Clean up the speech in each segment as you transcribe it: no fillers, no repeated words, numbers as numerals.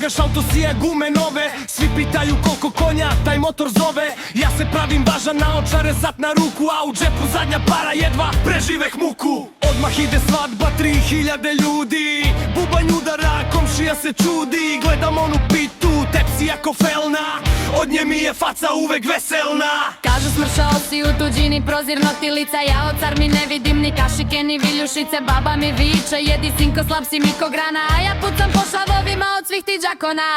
Trgaš auto, sije gume nove, svi pitaju koliko konja taj motor zove. Ja se pravim važan, naočare sat na ruku, a u džepu zadnja para, jedva preživeh muku. Odmah ide svadba, 3000 ljudi, bubanj udara, komšija se čudi. Gledam onu pitu, tepsija ko felna, od nje mi je faca uvek veselna. Kažu smršao si u tuđini, prozirno ti lica. Ja od car mi ne vidim ni kašike ni viljušice. Baba mi viče, jedi sinko, slab si mi ko grana, a ja pucam po šavovima od svih ti džakona.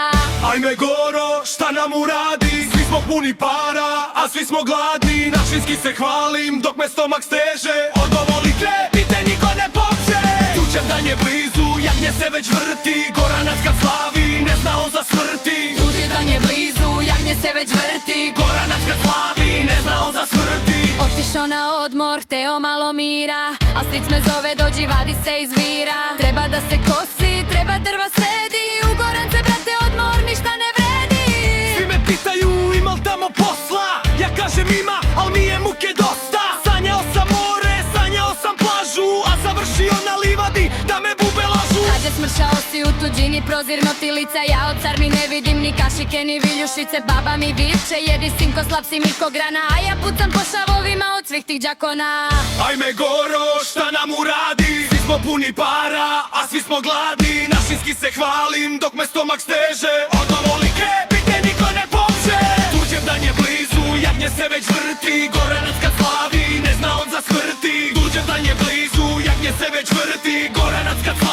Ajme goro, šta nam uradi? Svi smo puni para, a svi smo gladni. Našinski se hvalim, dok me stomak steže. Od ovoli krepite, niko ne poče. Tučev dan je blizu, jagnje se već vrti. Goranac kad slavi, ne zna on za smrti. Tuđi dan je blizu, jagnje se već vrti. Goranac kad slavi, ne zna on za smrti. Otišao na odmor, hteo malo mira, a stric me zove, dođi vadi se iz vira. Treba da se kosi, treba drva sredi, u Gorance brate odmor ništa ne vredi. Svi me pitaju ima li tamo posla, ja kažem ima, al mi je muke dosta. Sanjao sam more, sanjao sam plažu, a završio na livadi da me bube lažu. Kaže smršao si u tuđini, prozirno ti lica. Ja od car mi ne vidim ni kašike ni viljušice. Baba mi viče, jedi sinko, slab si mi ko grana, a ja pucam po šavovima od svih tih džakona. Ajme goro, šta nam uradi? Svi smo puni para, a svi smo gladni. Našinski se hvalim, dok me stomak steže. Odno voli krepite, niko ne poče. Tuđev dan je blizu, jagnje se već vrti. Goranac kad slavi, ne zna on za smrti. Tuđev dan je blizu, jagnje se već vrti. Goranac kad slavi.